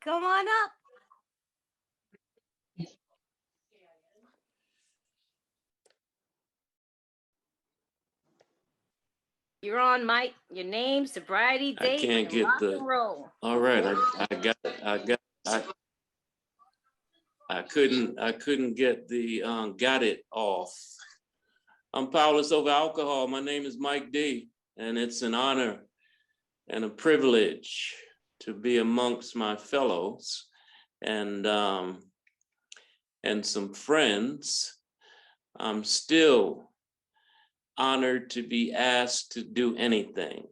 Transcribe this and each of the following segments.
Come on up. You're on, Mike. Your name, sobriety, I date, can't and get rock the. and roll. All right, I couldn't get the got it off. I'm powerless over alcohol. My name is Mike D, and it's an honor and a privilege to be amongst my fellows and some friends. I'm still honored to be asked to do anything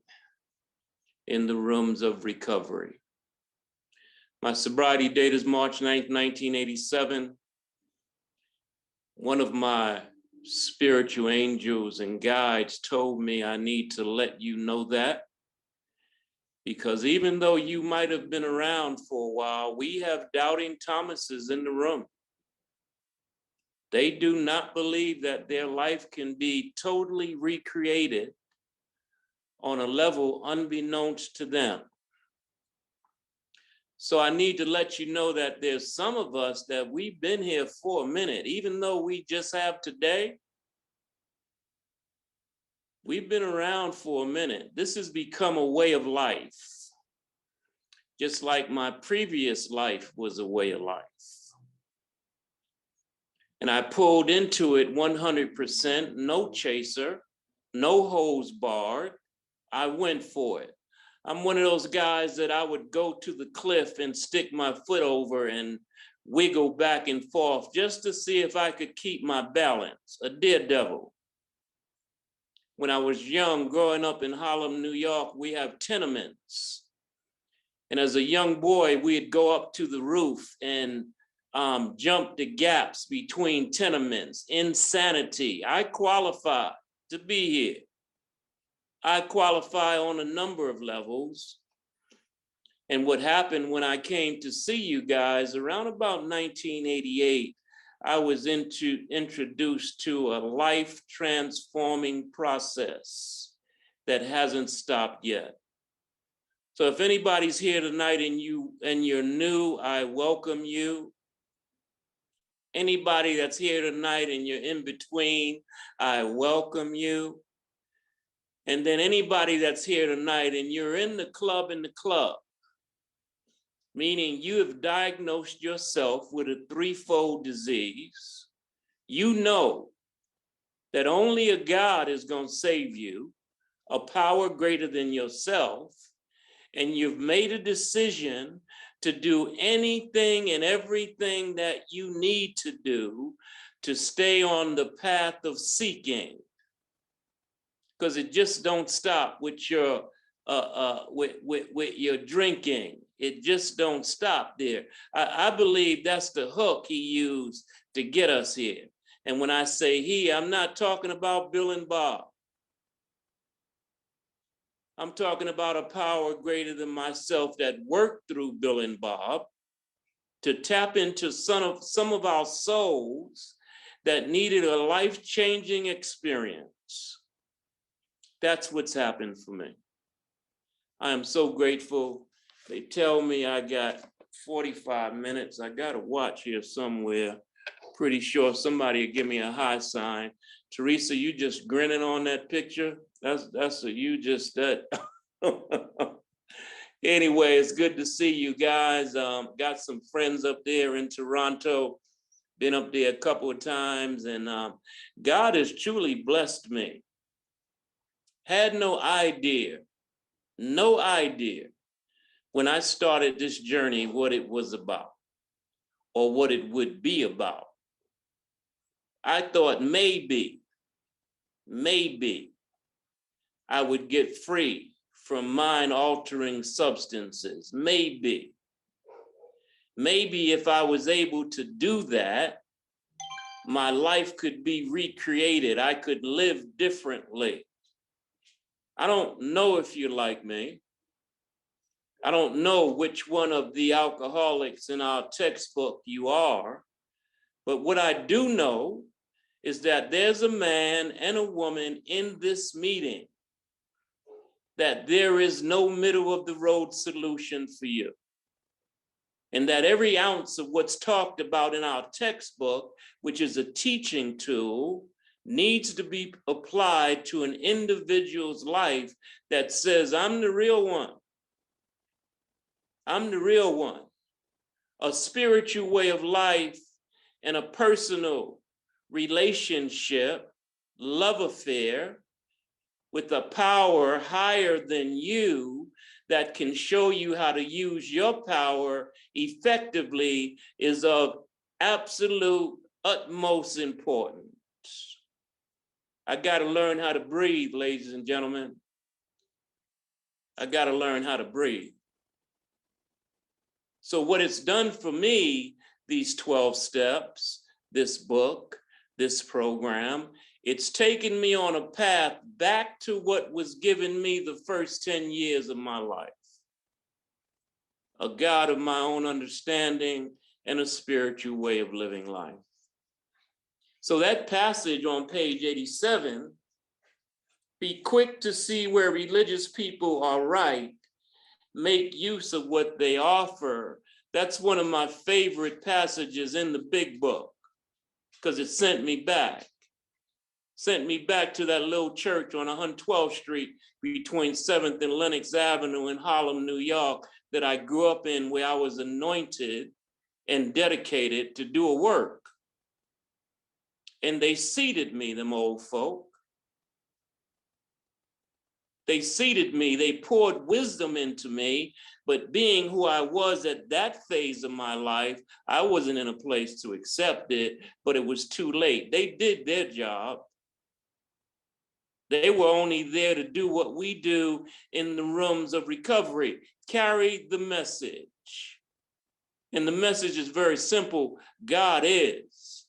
in the rooms of recovery. My sobriety date is March 9th, 1987. One of my spiritual angels and guides told me I need to let you know that, because even though you might have been around for a while, we have doubting Thomases in the room. They do not believe that their life can be totally recreated on a level unbeknownst to them. So I need to let you know that there's some of us that we've been here for a minute, even though we just have today. We've been around for a minute. This has become a way of life, just like my previous life was a way of life. And I pulled into it 100%, no chaser, no hose barred. I went for it. I'm one of those guys that I would go to the cliff and stick my foot over and wiggle back and forth just to see if I could keep my balance, a daredevil. When I was young, growing up in Harlem, New York, we have tenements. And as a young boy, we'd go up to the roof and jump the gaps between tenements. Insanity. I qualify to be here. I qualify on a number of levels. And what happened when I came to see you guys around about 1988, I was introduced to a life-transforming process that hasn't stopped yet. So if anybody's here tonight and you're new, I welcome you. Anybody that's here tonight and you're in between, I welcome you. And then anybody that's here tonight and you're in the club, meaning you have diagnosed yourself with a threefold disease. You know that only a God is going to save you, a power greater than yourself, and you've made a decision to do anything and everything that you need to do to stay on the path of seeking, because it just don't stop with your with your drinking. It just don't stop there. I believe that's the hook he used to get us here. And when I say he, I'm not talking about Bill and Bob. I'm talking about a power greater than myself that worked through Bill and Bob to tap into some of our souls that needed a life-changing experience. That's what's happened for me. I am so grateful. They tell me I got 45 minutes. I got a watch here somewhere. Pretty sure somebody will give me a high sign. Teresa, you just grinning on that picture? That's a you just that. Anyway, it's good to see you guys. Got some friends up there in Toronto. Been up there a couple of times, and God has truly blessed me. Had no idea when I started this journey what it was about or what it would be about. I thought maybe I would get free from mind-altering substances. Maybe if I was able to do that, my life could be recreated. I could live differently. I don't know if you're like me. I don't know which one of the alcoholics in our textbook you are, but what I do know is that there's a man and a woman in this meeting that there is no middle of the road solution for you. and that every ounce of what's talked about in our textbook, which is a teaching tool, needs to be applied to an individual's life that says, I'm the real one. I'm the real one. A spiritual way of life and a personal relationship, love affair with a power higher than you that can show you how to use your power effectively is of absolute utmost importance. I got to learn how to breathe, ladies and gentlemen. I got to learn how to breathe. So what it's done for me, these 12 steps, this book, this program, it's taken me on a path back to what was given me the first 10 years of my life. A God of my own understanding and a spiritual way of living life. So that passage on page 87, be quick to see where religious people are right, make use of what they offer. That's one of my favorite passages in the big book because it sent me back to that little church on 112th Street between 7th and Lenox Avenue in Harlem, New York, that I grew up in, where I was anointed and dedicated to do a work. And they seated me, them old folk. They seated me, they poured wisdom into me, but being who I was at that phase of my life, I wasn't in a place to accept it, but it was too late. They did their job. They were only there to do what we do in the rooms of recovery, carry the message. And the message is very simple, God is.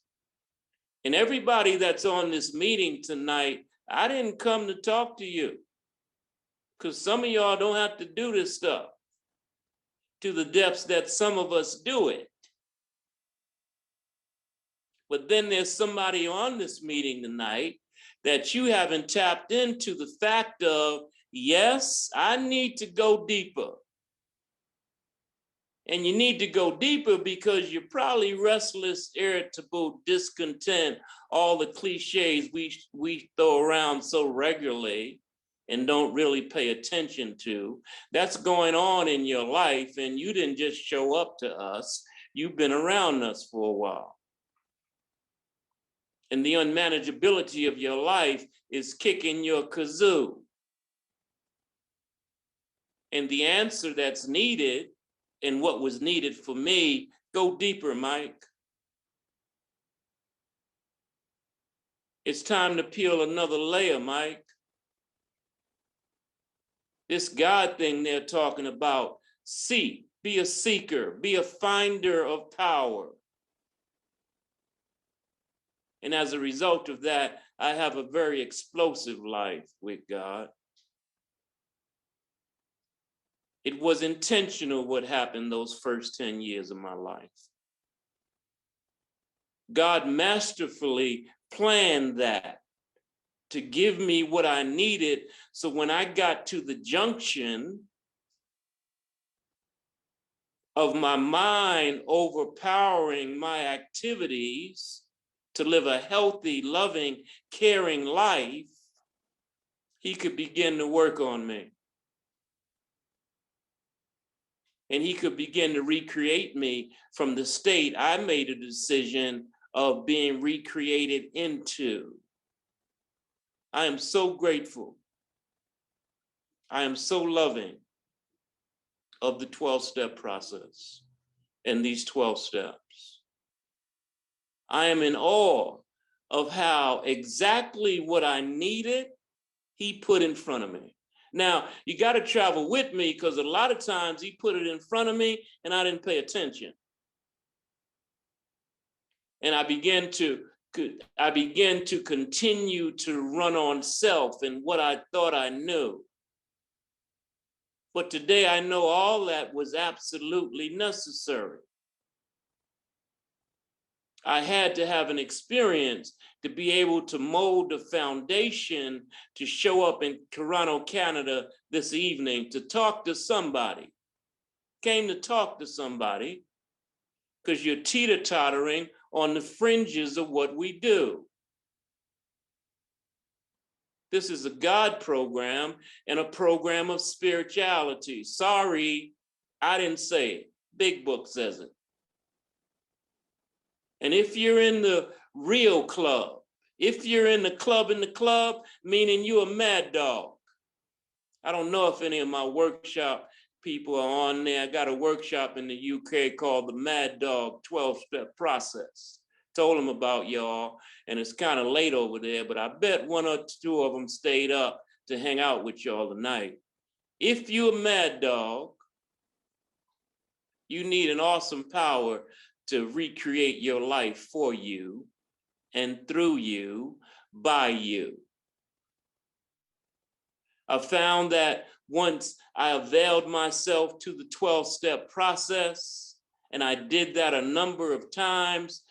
And everybody that's on this meeting tonight, I didn't come to talk to you, because some of y'all don't have to do this stuff to the depths that some of us do it. But then there's somebody on this meeting tonight that you haven't tapped into the fact of, yes, I need to go deeper. And you need to go deeper because you're probably restless, irritable, discontent, all the cliches we throw around so regularly and don't really pay attention to. That's going on in your life, and you didn't just show up to us. You've been around us for a while. And the unmanageability of your life is kicking your kazoo. And the answer that's needed, and what was needed for me, go deeper, Mike. It's time to peel another layer, Mike. This God thing they're talking about, seek, be a seeker, be a finder of power. And as a result of that, I have a very explosive life with God. It was intentional what happened those first 10 years of my life. God masterfully planned that to give me what I needed. So when I got to the junction of my mind overpowering my activities to live a healthy, loving, caring life, he could begin to work on me. And he could begin to recreate me from the state I made a decision of being recreated into. I am so grateful. I am so loving of the 12-step process and these 12 steps. I am in awe of how exactly what I needed, he put in front of me. Now, you got to travel with me because a lot of times he put it in front of me and I didn't pay attention. And I began to continue to run on self and what I thought I knew. But today I know all that was absolutely necessary. I had to have an experience to be able to mold the foundation to show up in Toronto, Canada this evening to talk to somebody. Came to talk to somebody because you're teeter-tottering on the fringes of what we do. This is a God program and a program of spirituality. Sorry, I didn't say it. Big Book says it. And if you're in the real club, if you're in the club, meaning you're a mad dog. I don't know if any of my workshop people are on there. I got a workshop in the UK called the Mad Dog 12-Step Process. Told them about y'all, and it's kind of late over there, but I bet one or two of them stayed up to hang out with y'all tonight. If you're a mad dog, you need an awesome power to recreate your life for you and through you, by you. I found that once I availed myself to the 12-step process, and I did that a number of times,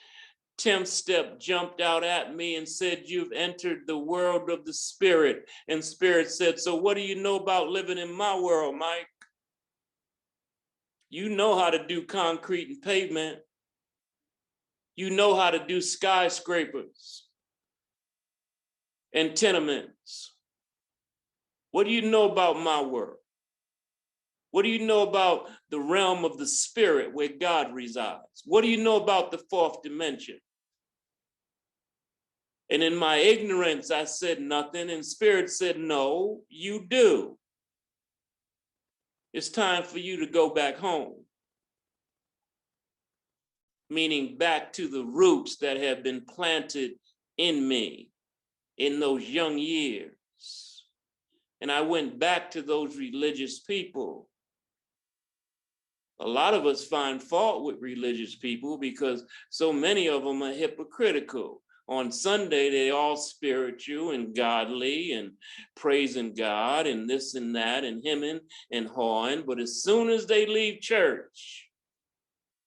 10th step jumped out at me and said, "You've entered the world of the spirit." And spirit said, "So what do you know about living in my world, Mike? You know how to do concrete and pavement. You know how to do skyscrapers and tenements. What do you know about my world? What do you know about the realm of the spirit where God resides? What do you know about the fourth dimension?" And in my ignorance, I said nothing, and spirit said, "No, you do. It's time for you to go back home." Meaning back to the roots that have been planted in me in those young years. And I went back to those religious people. A lot of us find fault with religious people because so many of them are hypocritical. On Sunday, they all spiritual and godly and praising God and this and that and hemming and hawing. But as soon as they leave church,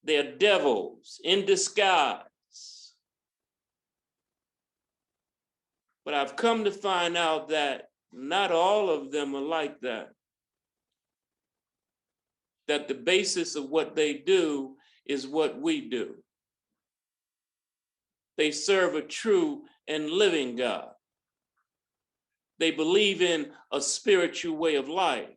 they're devils in disguise. But I've come to find out that not all of them are like that. That the basis of what they do is what we do. They serve a true and living God. They believe in a spiritual way of life.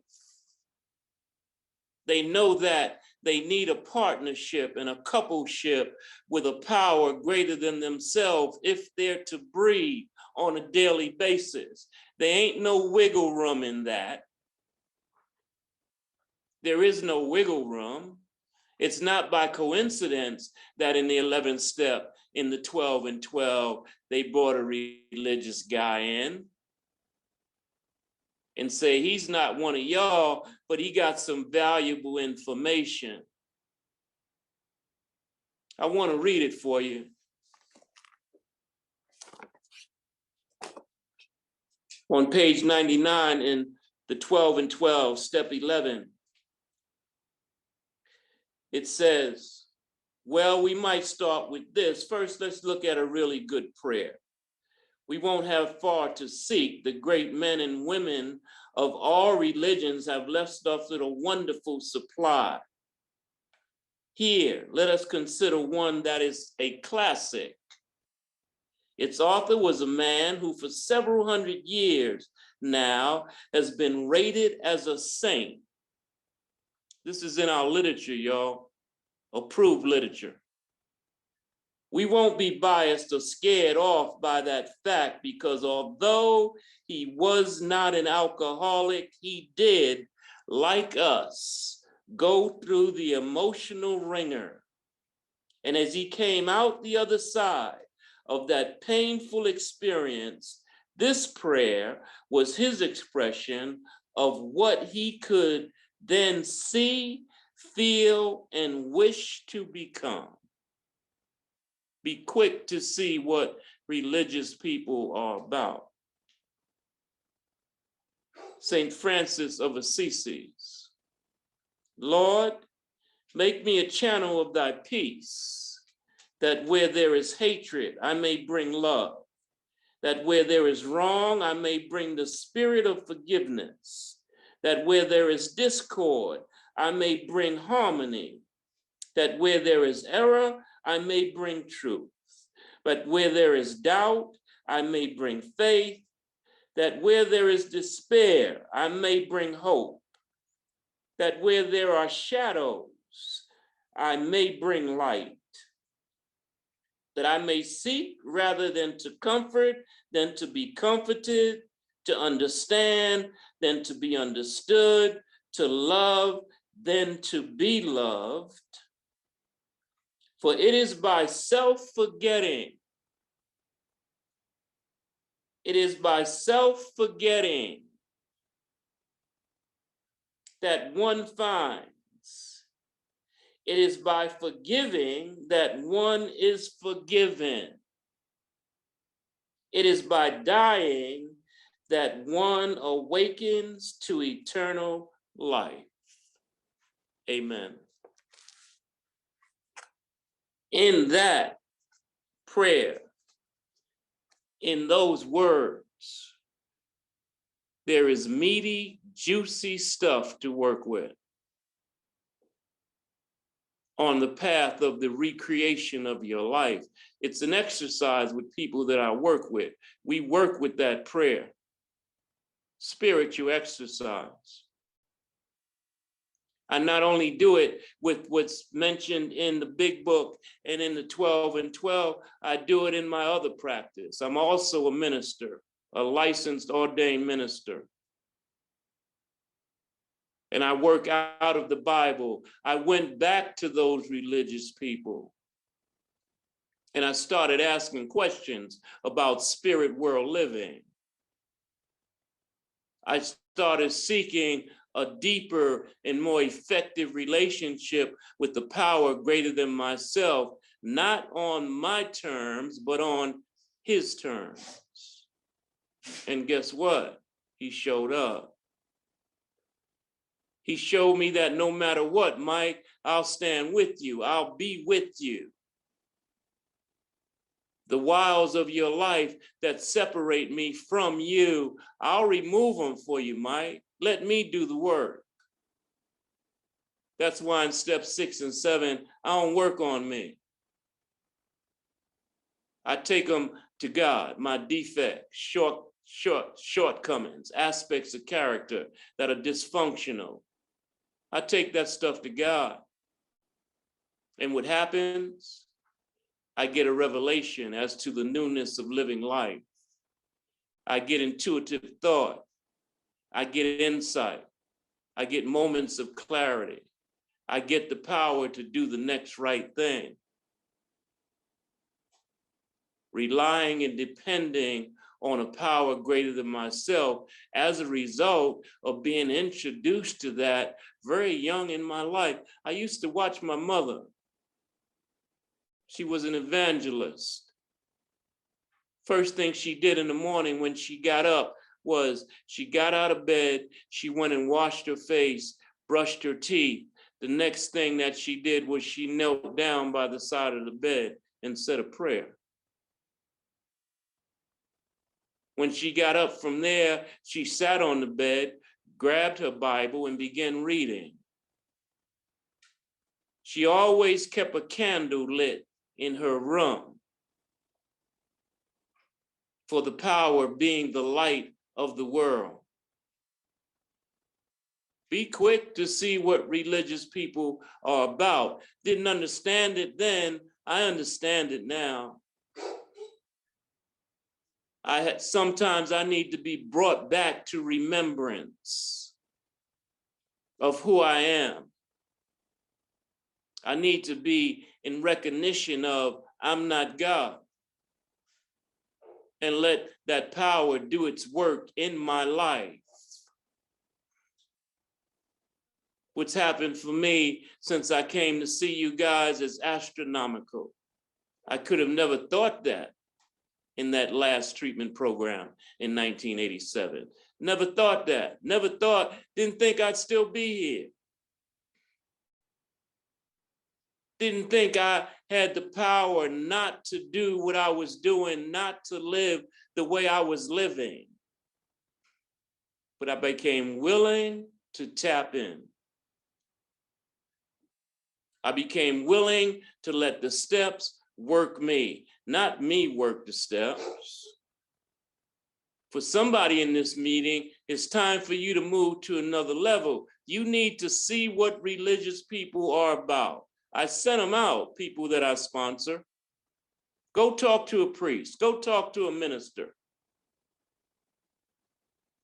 They know that they need a partnership and a coupleship with a power greater than themselves if they're to breathe on a daily basis. There ain't no wiggle room in that. There is no wiggle room. It's not by coincidence that in the 11th step, in the 12 and 12, they brought a religious guy in and say, he's not one of y'all, but he got some valuable information. I want to read it for you. On page 99 in the 12 and 12, step 11, it says, well, we might start with this. First, let's look at a really good prayer. We won't have far to seek. The great men and women of all religions have left us with a wonderful supply. Here, let us consider one that is a classic. Its author was a man who for several hundred years now has been rated as a saint. This is in our literature, y'all, approved literature. We won't be biased or scared off by that fact because although he was not an alcoholic, he did, like us, go through the emotional ringer. And as he came out the other side of that painful experience, this prayer was his expression of what he could then see, feel, and wish to become. Be quick to see what religious people are about. St. Francis of Assisi, Lord, make me a channel of thy peace, that where there is hatred, I may bring love, that where there is wrong, I may bring the spirit of forgiveness, that where there is discord, I may bring harmony, that where there is error, I may bring truth. But where there is doubt, I may bring faith. That where there is despair, I may bring hope. That where there are shadows, I may bring light. That I may seek rather than to comfort, than to be comforted, to understand, than to be understood, to love, than to be loved. For it is by self-forgetting, it is by self-forgetting that one finds. It is by forgiving that one is forgiven. It is by dying that one awakens to eternal life. Amen. In that prayer, in those words, there is meaty, juicy stuff to work with on the path of the recreation of your life. It's an exercise with people that I work with. We work with that prayer, spiritual exercise. I not only do it with what's mentioned in the big book and in the 12 and 12, I do it in my other practice. I'm also a minister, a licensed ordained minister. And I work out of the Bible. I went back to those religious people and I started asking questions about spirit world living. I started seeking a deeper and more effective relationship with the power greater than myself, not on my terms, but on his terms. And guess what? He showed up. He showed me that no matter what, Mike, I'll stand with you. I'll be with you. The wiles of your life that separate me from you, I'll remove them for you, Mike. Let me do the work. That's why in step 6 and 7, I don't work on me. I take them to God, my defects, shortcomings, aspects of character that are dysfunctional. I take that stuff to God. And what happens? I get a revelation as to the newness of living life. I get intuitive thought. I get insight. I get moments of clarity. I get the power to do the next right thing. Relying and depending on a power greater than myself as a result of being introduced to that very young in my life. I used to watch my mother. She was an evangelist. First thing she did in the morning when she got up was she got out of bed, she went and washed her face, brushed her teeth. The next thing that she did was she knelt down by the side of the bed and said a prayer. When she got up from there, she sat on the bed, grabbed her Bible, and began reading. She always kept a candle lit in her room for the power being the light of the world. Be quick to see what religious people are about. Didn't understand it then, I understand it now. Sometimes I need to be brought back to remembrance of who I am. I need to be in recognition of I'm not God. And let that power do its work in my life. What's happened for me since I came to see you guys is astronomical. I could have never thought that in that last treatment program in 1987. Never thought that. Never thought, didn't think I'd still be here. Didn't think I had the power not to do what I was doing, not to live the way I was living. But I became willing to tap in. I became willing to let the steps work me, not me work the steps. For somebody in this meeting, it's time for you to move to another level. You need to see what religious people are about. I sent them out, people that I sponsor. Go talk to a priest. Go talk to a minister.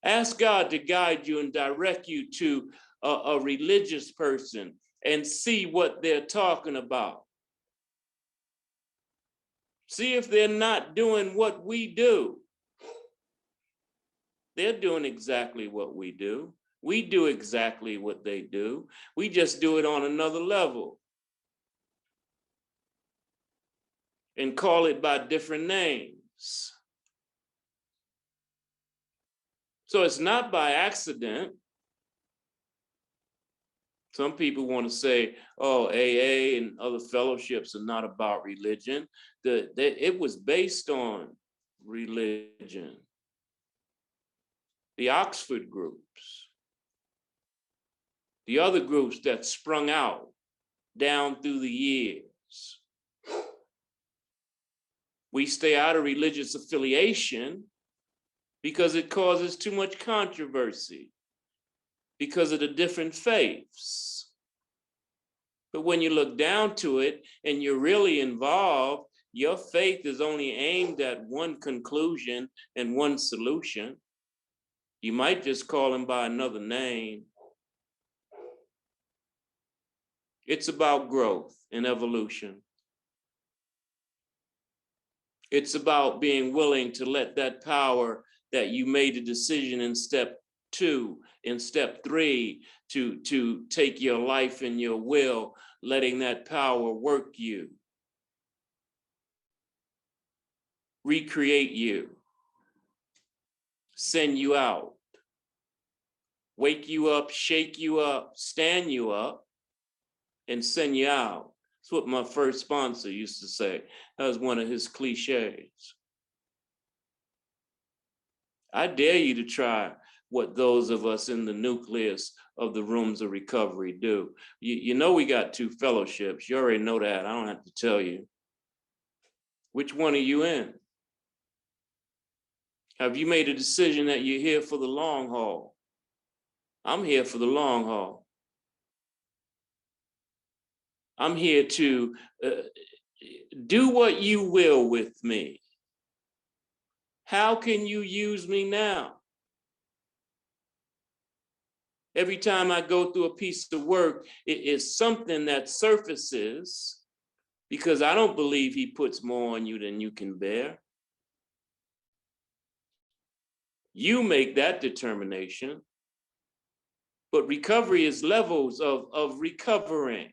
Ask God to guide you and direct you to a religious person and see what they're talking about. See if they're not doing what we do. They're doing exactly what we do. We do exactly what they do. We just do it on another level and call it by different names. So it's not by accident. Some people want to say, oh, AA and other fellowships are not about religion. It was based on religion. The Oxford groups, the other groups that sprung out down through the years. We stay out of religious affiliation because it causes too much controversy because of the different faiths. But when you look down to it and you're really involved, your faith is only aimed at one conclusion and one solution. You might just call him by another name. It's about growth and evolution. It's about being willing to let that power that you made a decision in step 2, in step 3, to take your life and your will, letting that power work you, recreate you, send you out, wake you up, shake you up, stand you up, and send you out. That's what my first sponsor used to say. That was one of his cliches. I dare you to try what those of us in the nucleus of the rooms of recovery do. You know we got 2 fellowships. You already know that. I don't have to tell you. Which one are you in? Have you made a decision that you're here for the long haul? I'm here for the long haul. I'm here to do what you will with me. How can you use me now? Every time I go through a piece of work, it is something that surfaces because I don't believe he puts more on you than you can bear. You make that determination. But recovery is levels of recovering.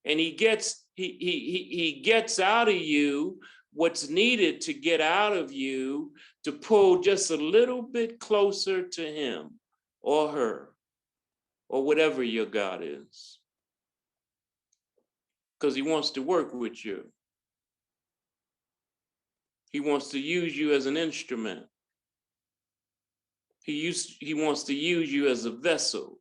And he gets out of you what's needed to get out of you to pull just a little bit closer to him or her or whatever your God is. Because he wants to work with you. He wants to use you as an instrument. He wants to use you as a vessel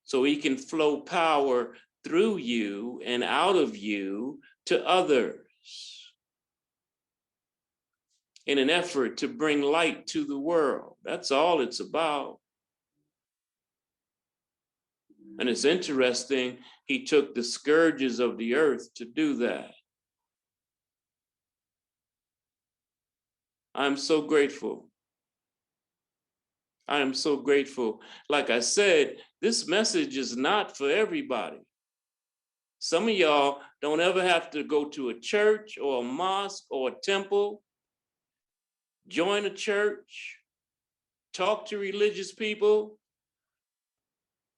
so he can flow power through you and out of you to others in an effort to bring light to the world. That's all it's about. And it's interesting, he took the scourges of the earth to do that. I'm so grateful. I am so grateful. Like I said, this message is not for everybody. Some of y'all don't ever have to go to a church or a mosque or a temple. Join a church, talk to religious people.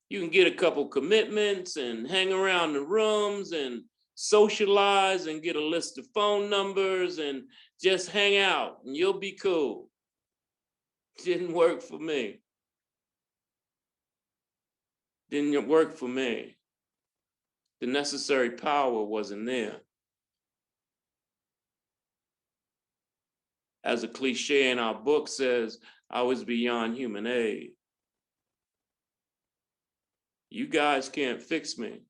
You can get a couple commitments and hang around the rooms and socialize and get a list of phone numbers and just hang out and you'll be cool. Didn't work for me. Didn't work for me. The necessary power wasn't there. As a cliche in our book says, I was beyond human aid. You guys can't fix me.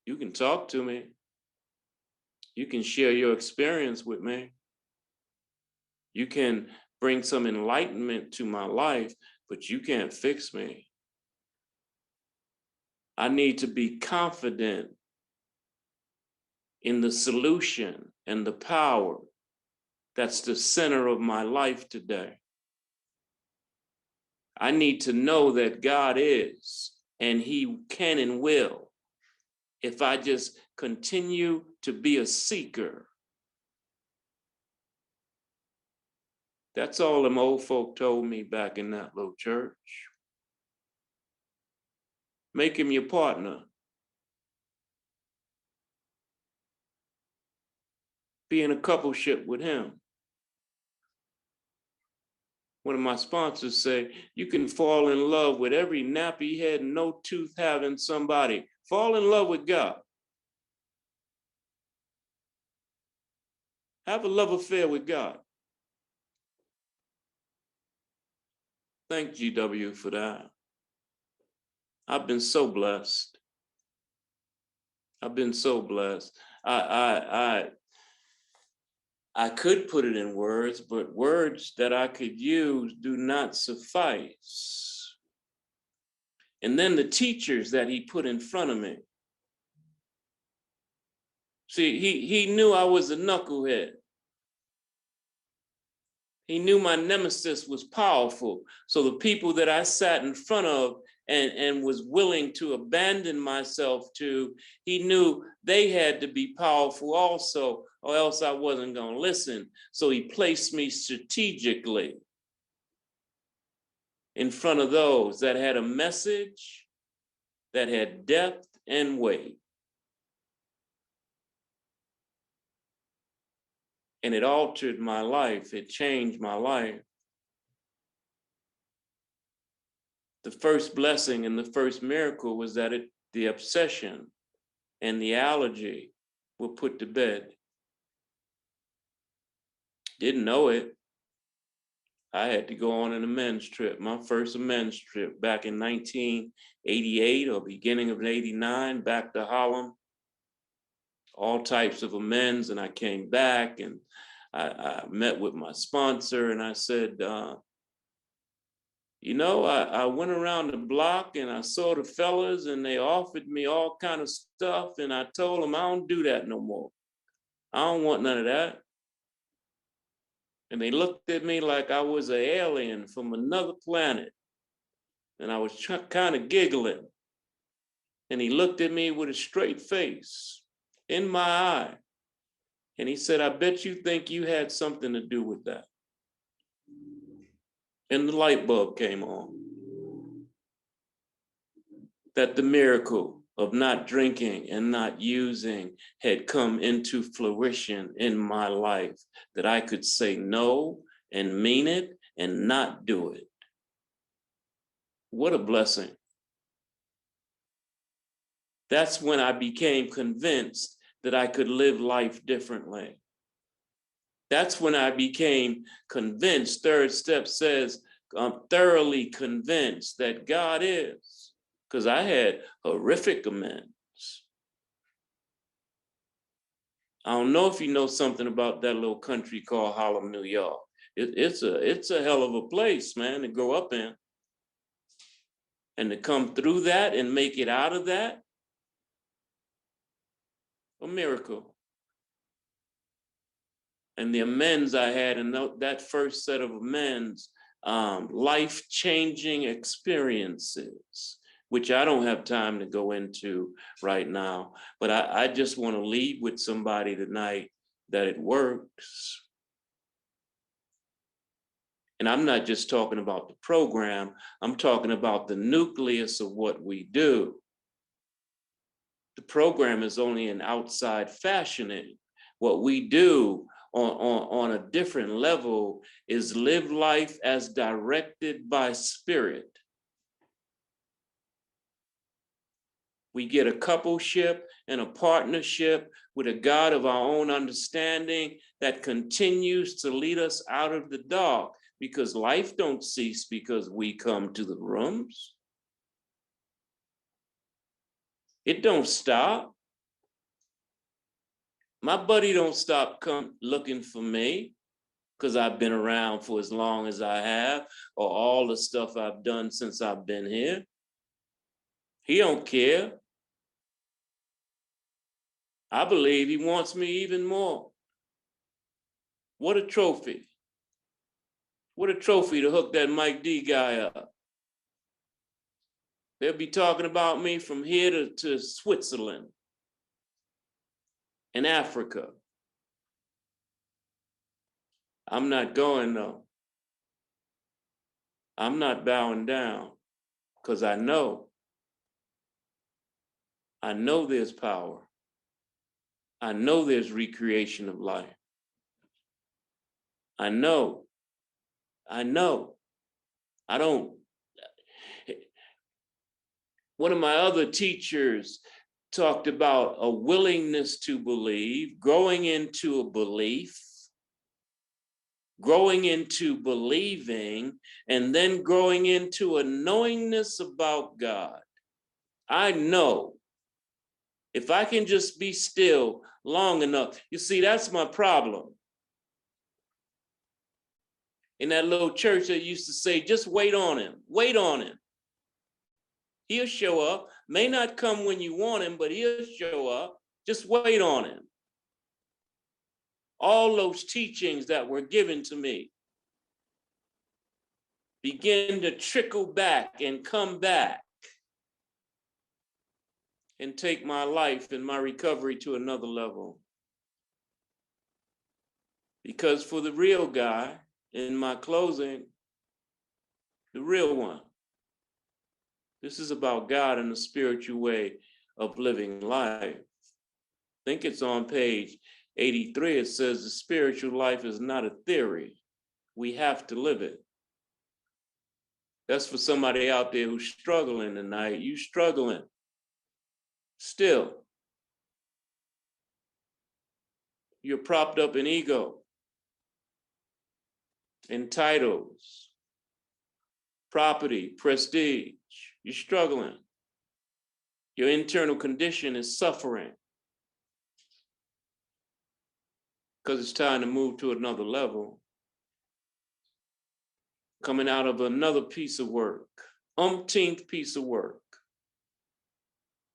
You can talk to me. You can share your experience with me. You can bring some enlightenment to my life, but you can't fix me. I need to be confident in the solution and the power that's the center of my life today. I need to know that God is, and He can and will, if I just continue to be a seeker. That's all them old folk told me back in that little church. Make Him your partner. Be in a coupleship with Him. One of my sponsors say, you can fall in love with every nappy head, no tooth having somebody. Fall in love with God. Have a love affair with God. Thank GW for that. I've been so blessed. I've been so blessed. I could put it in words, but words that I could use do not suffice. And then the teachers that He put in front of me. See, he knew I was a knucklehead. He knew my nemesis was powerful. So the people that I sat in front of and was willing to abandon myself to, He knew they had to be powerful also, or else I wasn't going to listen. So He placed me strategically in front of those that had a message that had depth and weight. And it altered my life. It changed my life. The first blessing and the first miracle was that the obsession and the allergy were put to bed. Didn't know it. I had to go on an amends trip, my first amends trip back in 1988 or beginning of 89, back to Harlem. All types of amends, and I came back and I met with my sponsor and I said, you know, I went around the block and I saw the fellas and they offered me all kind of stuff and I told them I don't do that no more. I don't want none of that. And they looked at me like I was an alien from another planet. And I was kind of giggling. And he looked at me with a straight face in my eye. And he said, I bet you think you had something to do with that. And the light bulb came on. That the miracle of not drinking and not using had come into fruition in my life, that I could say no and mean it and not do it. What a blessing. That's when I became convinced that I could live life differently. That's when I became convinced, third step says, I'm thoroughly convinced that God is, because I had horrific amends. I don't know if you know something about that little country called Harlem, New York. It's a hell of a place, man, to grow up in. And to come through that and make it out of that, a miracle. And the amends I had in that first set of amends, life-changing experiences, which I don't have time to go into right now, but I just want to leave with somebody tonight that it works. And I'm not just talking about the program, I'm talking about the nucleus of what we do. The program is only an outside fashioning. What we do on a different level is live life as directed by spirit. We get a coupleship and a partnership with a God of our own understanding that continues to lead us out of the dark, because life don't cease because we come to the rooms. It don't stop. My buddy don't stop come looking for me because I've been around for as long as I have, or all the stuff I've done since I've been here. He don't care. I believe he wants me even more. What a trophy. What a trophy to hook that Mike D guy up. They'll be talking about me from here to Switzerland and Africa. I'm not going though. I'm not bowing down because I know there's power. I know there's recreation of life. I know. I don't. One of my other teachers talked about a willingness to believe, growing into a belief, growing into believing, and then growing into a knowingness about God. I know if I can just be still long enough. You see, that's my problem. In that little church, they used to say, just wait on him, wait on him. He'll show up, may not come when you want him, but he'll show up. Just wait on him. All those teachings that were given to me begin to trickle back and come back and take my life and my recovery to another level. Because for the real guy, in my closing, the real one, this is about God and the spiritual way of living life. I think it's on page 83. It says the spiritual life is not a theory. We have to live it. That's for somebody out there who's struggling tonight. You struggling. Still, you're propped up in ego, in titles, property, prestige. You're struggling. Your internal condition is suffering because it's time to move to another level. Coming out of another piece of work, umpteenth piece of work.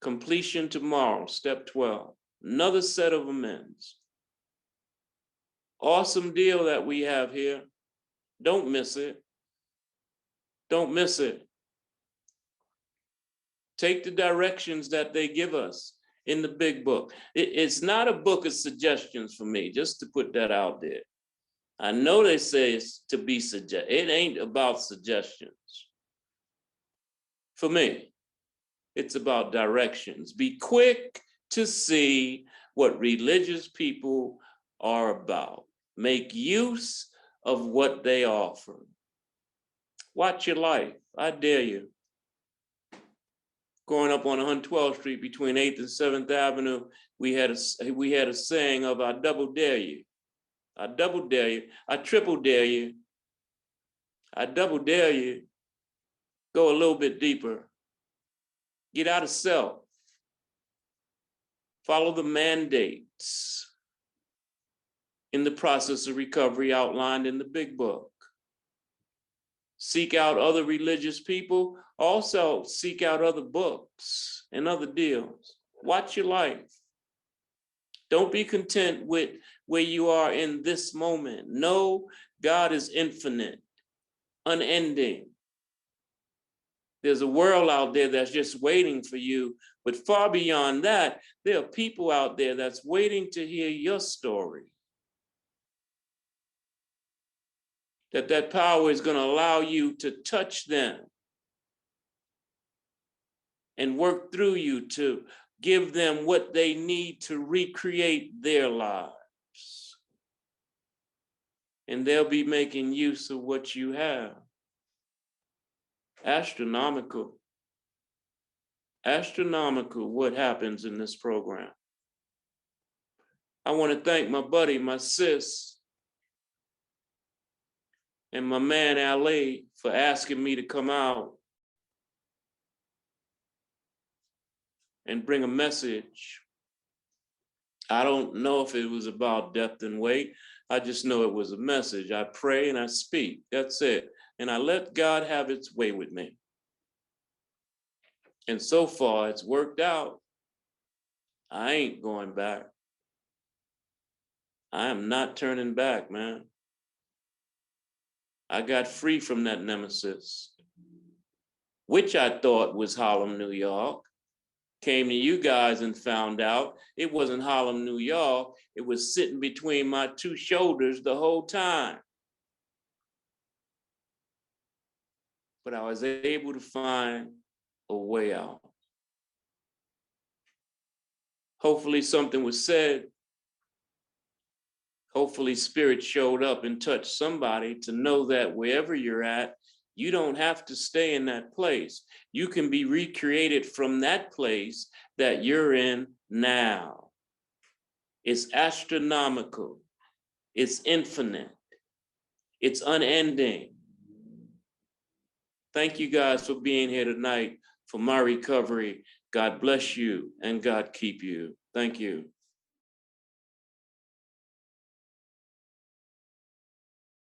Completion tomorrow, step 12. Another set of amends. Awesome deal that we have here. Don't miss it. Don't miss it. Take the directions that they give us in the big book. It's not a book of suggestions for me, just to put that out there. I know they say it's to be suggested. It ain't about suggestions. For me, it's about directions. Be quick to see what religious people are about. Make use of what they offer. Watch your life. I dare you. Growing up on 112th Street between 8th and 7th Avenue, we had a saying of, I double dare you. I double dare you. I triple dare you. I double dare you. Go a little bit deeper. Get out of self. Follow the mandates in the process of recovery outlined in the big book. Seek out other religious people. Also seek out other books and other deals. Watch your life. Don't be content with where you are in this moment. No, God is infinite, unending. There's a world out there that's just waiting for you. But far beyond that, there are people out there that's waiting to hear your story. That power is going to allow you to touch them and work through you to give them what they need to recreate their lives. And they'll be making use of what you have. Astronomical. Astronomical what happens in this program. I want to thank my buddy, my sis, and my man Ali for asking me to come out and bring a message. I don't know if it was about depth and weight. I just know it was a message. I pray and I speak. That's it. And I let God have its way with me. And so far, it's worked out. I ain't going back. I am not turning back, man. I got free from that nemesis, which I thought was Harlem, New York. Came to you guys and found out it wasn't Harlem, New York. It was sitting between my two shoulders the whole time. But I was able to find a way out. Hopefully something was said. Hopefully spirit showed up and touched somebody to know that wherever you're at, you don't have to stay in that place. You can be recreated from that place that you're in now. It's astronomical. It's infinite. It's unending. Thank you guys for being here tonight for my recovery. God bless you and God keep you. Thank you.